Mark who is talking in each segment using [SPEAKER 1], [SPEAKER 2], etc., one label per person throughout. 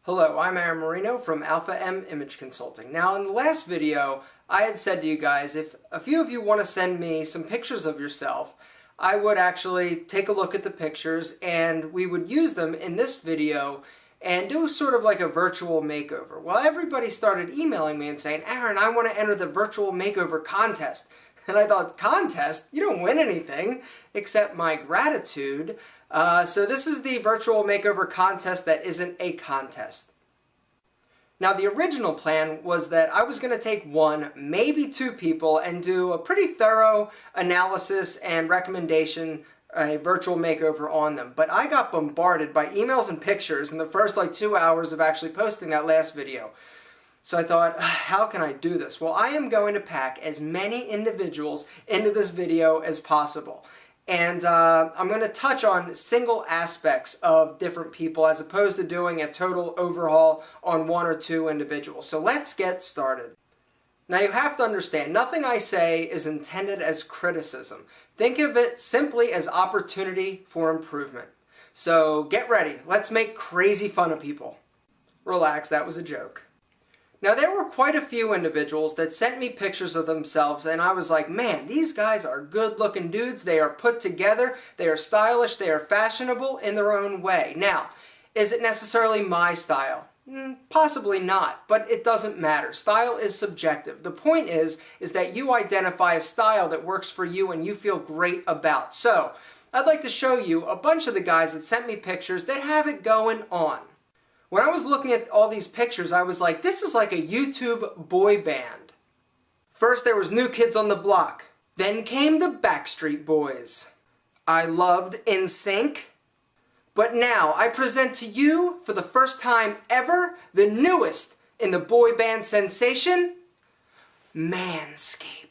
[SPEAKER 1] Hello, I'm Aaron Marino from Alpha M Image Consulting. Now, in the last video, I had said to you guys, if a few of you want to send me some pictures of yourself, I would actually take a look at the pictures and we would use them in this video and do sort of like a virtual makeover. Well, everybody started emailing me and saying, Aaron, I want to enter the virtual makeover contest. And I thought, contest? You don't win anything except my gratitude. So this is the virtual makeover contest that isn't a contest. Now, the original plan was that I was going to take one, maybe two people and do a pretty thorough analysis and recommendation, a virtual makeover on them. But I got bombarded by emails and pictures in the first 2 hours of actually posting that last video. So I thought, how can I do this? Well, I am going to pack as many individuals into this video as possible. And I'm going to touch on single aspects of different people as opposed to doing a total overhaul on one or two individuals. So let's get started. Now you have to understand, nothing I say is intended as criticism. Think of it simply as opportunity for improvement. So get ready. Let's make crazy fun of people. Relax, that was a joke. Now, there were quite a few individuals that sent me pictures of themselves, and I was like, man, these guys are good-looking dudes. They are put together, they are stylish, they are fashionable in their own way. Now, is it necessarily my style? Possibly not, but it doesn't matter. Style is subjective. The point is that you identify a style that works for you and you feel great about. So, I'd like to show you a bunch of the guys that sent me pictures that have it going on. When I was looking at all these pictures, I was like, this is like a YouTube boy band. First there was New Kids on the Block. Then came the Backstreet Boys. I loved NSYNC. But now I present to you, for the first time ever, the newest in the boy band sensation, Manscaped.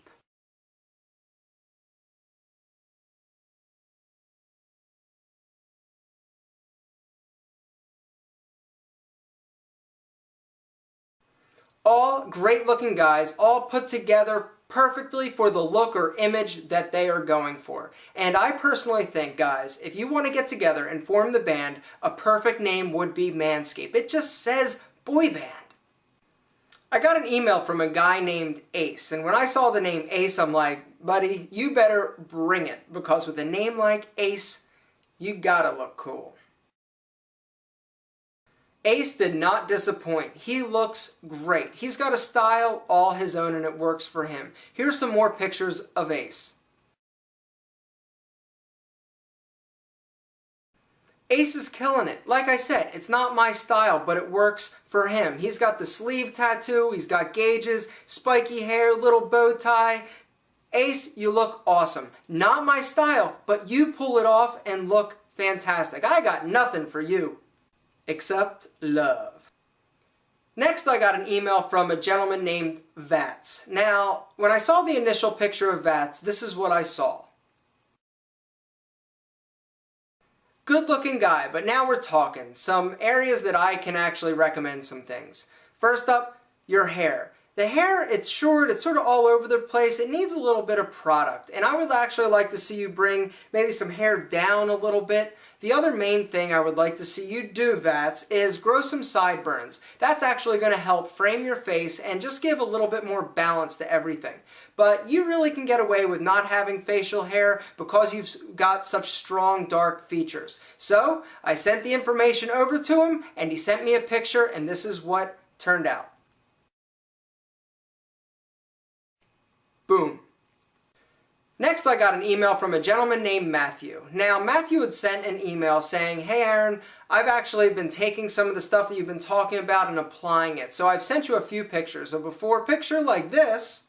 [SPEAKER 1] All great looking guys, all put together perfectly for the look or image that they are going for. And I personally think, guys, if you want to get together and form the band, a perfect name would be Manscaped. It just says boy band. I got an email from a guy named Ace, and when I saw the name Ace, I'm like, buddy, you better bring it, because with a name like Ace, you gotta look cool. Ace did not disappoint. He looks great. He's got a style all his own and it works for him. Here's some more pictures of Ace. Ace is killing it. Like I said, it's not my style, but it works for him. He's got the sleeve tattoo, he's got gauges, spiky hair, little bow tie. Ace, you look awesome. Not my style, but you pull it off and look fantastic. I got nothing for you except love. Next, I got an email from a gentleman named Vats. Now, when I saw the initial picture of Vats, this is what I saw. Good looking guy, but now we're talking. Some areas that I can actually recommend some things. First up, your hair. The hair, it's short, it's sort of all over the place, it needs a little bit of product. And I would actually like to see you bring maybe some hair down a little bit. The other main thing I would like to see you do, Vats, is grow some sideburns. That's actually going to help frame your face and just give a little bit more balance to everything. But you really can get away with not having facial hair because you've got such strong, dark features. So, I sent the information over to him, and he sent me a picture, and this is what turned out. Boom. Next, I got an email from a gentleman named Matthew. Now, Matthew had sent an email saying, hey Aaron, I've actually been taking some of the stuff that you've been talking about and applying it. So I've sent you a few pictures. A before picture like this.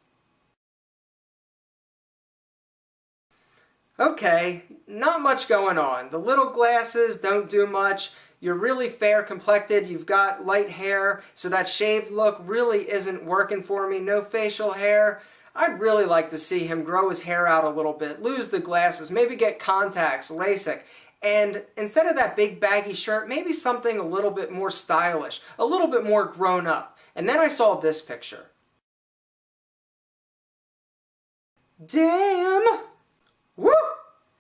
[SPEAKER 1] Okay, not much going on. The little glasses don't do much. You're really fair complected, you've got light hair, so that shaved look really isn't working for me. No facial hair. I'd really like to see him grow his hair out a little bit, lose the glasses, maybe get contacts, LASIK, and instead of that big baggy shirt, maybe something a little bit more stylish, a little bit more grown up. And then I saw this picture. Damn! Woo!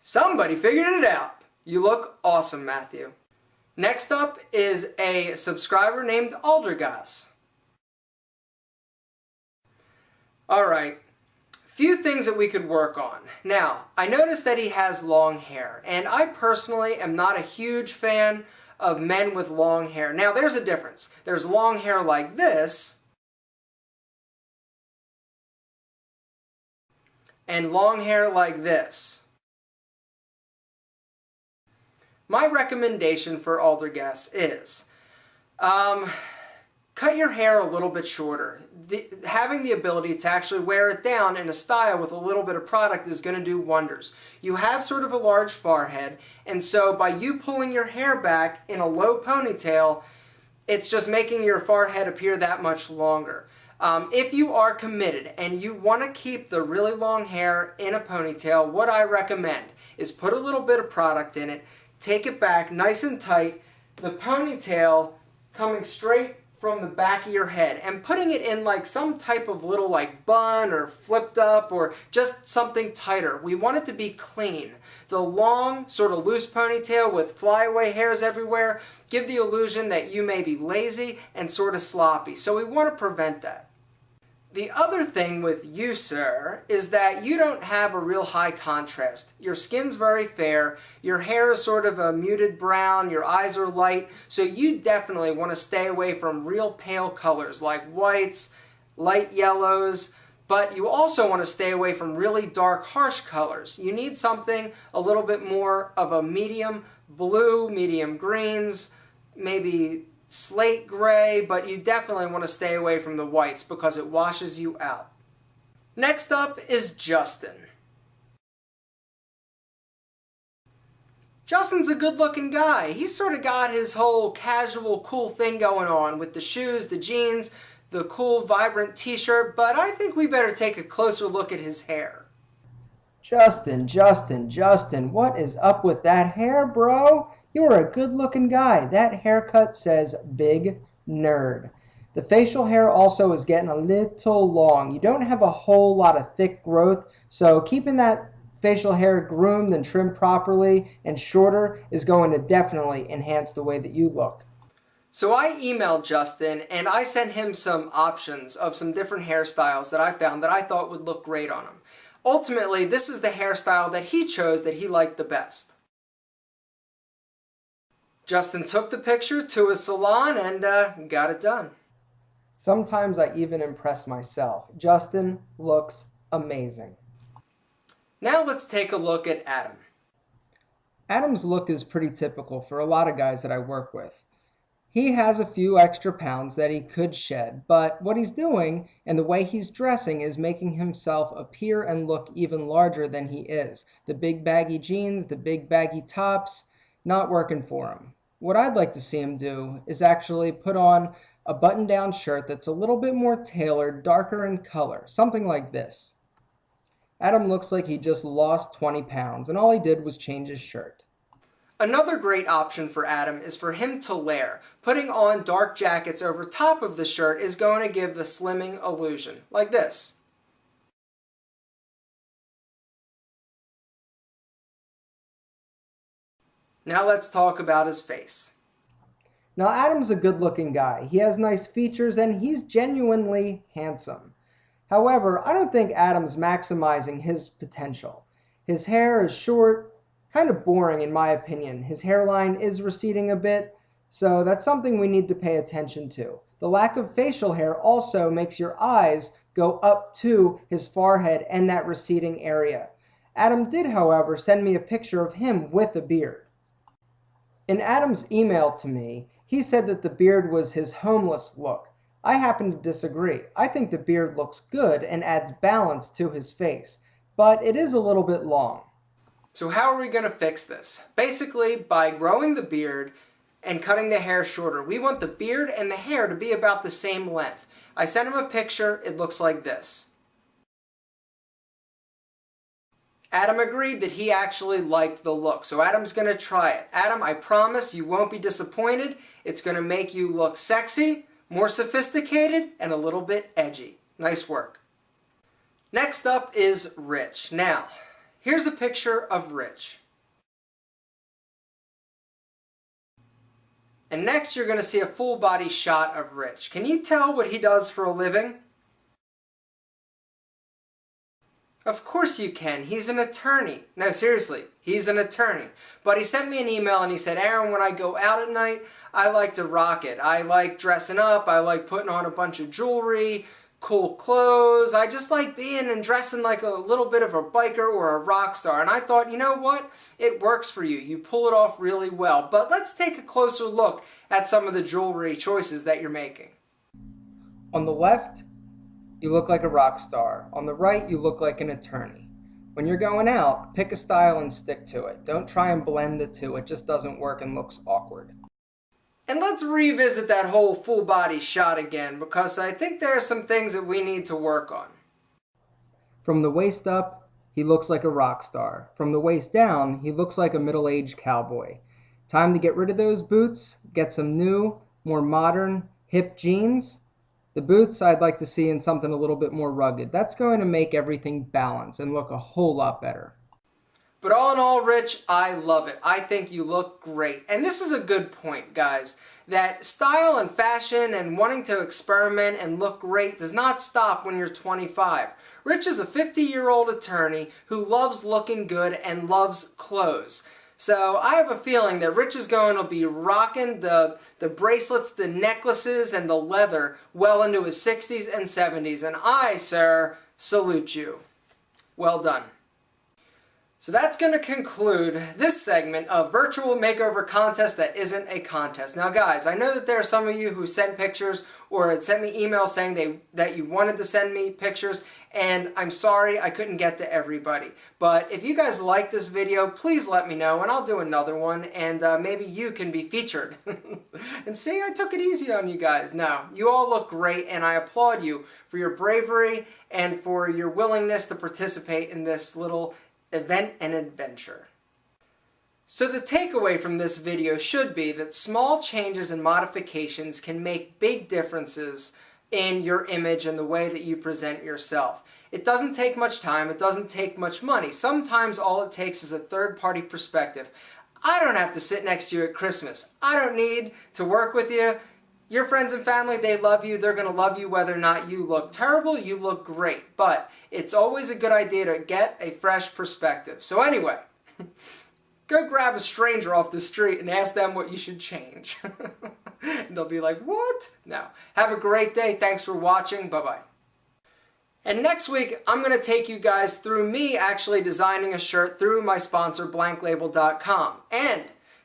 [SPEAKER 1] Somebody figured it out. You look awesome, Matthew. Next up is a subscriber named Aldergas. Alright, few things that we could work on. Now, I noticed that he has long hair, and I personally am not a huge fan of men with long hair. Now, there's a difference. There's long hair like this, and long hair like this. My recommendation for Aldergas is, cut your hair a little bit shorter. Having the ability to actually wear it down in a style with a little bit of product is going to do wonders. You have sort of a large forehead, and so by you pulling your hair back in a low ponytail, it's just making your forehead appear that much longer. If you are committed and you want to keep the really long hair in a ponytail, what I recommend is put a little bit of product in it, take it back nice and tight, the ponytail coming straight from the back of your head and putting it in like some type of little like bun or flipped up or just something tighter. We want it to be clean. The long sort of loose ponytail with flyaway hairs everywhere give the illusion that you may be lazy and sort of sloppy. So we want to prevent that. The other thing with you, sir, is that you don't have a real high contrast. Your skin's very fair, your hair is sort of a muted brown, your eyes are light, so you definitely want to stay away from real pale colors like whites, light yellows, but you also want to stay away from really dark, harsh colors. You need something a little bit more of a medium blue, medium greens, maybe slate gray, but you definitely want to stay away from the whites because it washes you out. Next up is Justin. Justin's a good-looking guy. He's sort of got his whole casual, cool thing going on with the shoes, the jeans, the cool, vibrant t-shirt, but I think we better take a closer look at his hair.
[SPEAKER 2] Justin, what is up with that hair, bro? You're a good-looking guy. That haircut says big nerd. The facial hair also is getting a little long. You don't have a whole lot of thick growth, so keeping that facial hair groomed and trimmed properly and shorter is going to definitely enhance the way that you look.
[SPEAKER 1] So I emailed Justin and I sent him some options of some different hairstyles that I found that I thought would look great on him. Ultimately, this is the hairstyle that he chose that he liked the best. Justin took the picture to a salon and got it done.
[SPEAKER 2] Sometimes I even impress myself. Justin looks amazing.
[SPEAKER 1] Now let's take a look at Adam.
[SPEAKER 2] Adam's look is pretty typical for a lot of guys that I work with. He has a few extra pounds that he could shed, but what he's doing and the way he's dressing is making himself appear and look even larger than he is. The big baggy jeans, the big baggy tops, not working for him. What I'd like to see him do is actually put on a button-down shirt that's a little bit more tailored, darker in color, something like this. Adam looks like he just lost 20 pounds and all he did was change his shirt.
[SPEAKER 1] Another great option for Adam is for him to layer. Putting on dark jackets over top of the shirt is going to give the slimming illusion, like this. Now let's talk about his face.
[SPEAKER 2] Now Adam's a good-looking guy. He has nice features and he's genuinely handsome. However, I don't think Adam's maximizing his potential. His hair is short, kind of boring in my opinion. His hairline is receding a bit, so that's something we need to pay attention to. The lack of facial hair also makes your eyes go up to his forehead and that receding area. Adam did, however, send me a picture of him with a beard. In Adam's email to me, he said that the beard was his homeless look. I happen to disagree. I think the beard looks good and adds balance to his face, but it is a little bit long.
[SPEAKER 1] So how are we going to fix this? Basically, by growing the beard and cutting the hair shorter. We want the beard and the hair to be about the same length. I sent him a picture. It looks like this. Adam agreed that he actually liked the look, so Adam's going to try it. Adam, I promise you won't be disappointed. It's going to make you look sexy, more sophisticated, and a little bit edgy. Nice work. Next up is Rich. Now, here's a picture of Rich. And next you're going to see a full body shot of Rich. Can you tell what he does for a living? Of course you can. He's an attorney. No, seriously, he's an attorney. But he sent me an email and he said, Aaron, when I go out at night, I like to rock it. I like dressing up. I like putting on a bunch of jewelry, cool clothes. I just like being and dressing like a little bit of a biker or a rock star. And I thought, you know what? It works for you. You pull it off really well. But let's take a closer look at some of the jewelry choices that you're making.
[SPEAKER 2] On the left, you look like a rock star. On the right, you look like an attorney. When you're going out, pick a style and stick to it. Don't try and blend the two. It just doesn't work and looks awkward.
[SPEAKER 1] And let's revisit that whole full body shot again, because I think there are some things that we need to work on.
[SPEAKER 2] From the waist up, he looks like a rock star. From the waist down, he looks like a middle-aged cowboy. Time to get rid of those boots, get some new, more modern, hip jeans. The boots I'd like to see in something a little bit more rugged. That's going to make everything balance and look a whole lot better.
[SPEAKER 1] But all in all, Rich, I love it. I think you look great. And this is a good point, guys, that style and fashion and wanting to experiment and look great does not stop when you're 25. Rich is a 50-year-old attorney who loves looking good and loves clothes. So I have a feeling that Rich is going to be rocking the bracelets, the necklaces, and the leather well into his 60s and 70s. And I, sir, salute you. Well done. So that's going to conclude this segment of Virtual Makeover Contest that isn't a contest. Now guys, I know that there are some of you who sent pictures or had sent me emails saying that you wanted to send me pictures, and I'm sorry I couldn't get to everybody. But if you guys like this video, please let me know and I'll do another one, and maybe you can be featured. And see, I took it easy on you guys. No, you all look great and I applaud you for your bravery and for your willingness to participate in this little event and adventure. So the takeaway from this video should be that small changes and modifications can make big differences in your image and the way that you present yourself. It doesn't take much time, it doesn't take much money. Sometimes all it takes is a third-party perspective. I don't have to sit next to you at Christmas. I don't need to work with you. Your friends and family, they love you. They're going to love you whether or not you look terrible, you look great. But it's always a good idea to get a fresh perspective. So anyway, go grab a stranger off the street and ask them what you should change. And they'll be like, what? No. Have a great day. Thanks for watching. Bye-bye. And next week, I'm going to take you guys through me actually designing a shirt through my sponsor, BlankLabel.com. And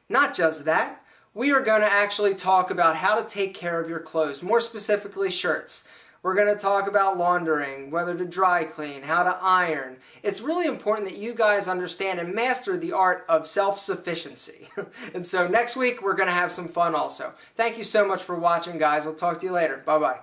[SPEAKER 1] not just that, we are going to actually talk about how to take care of your clothes, more specifically shirts. We're going to talk about laundering, whether to dry clean, how to iron. It's really important that you guys understand and master the art of self-sufficiency. And so next week, we're going to have some fun also. Thank you so much for watching, guys. I'll talk to you later. Bye-bye.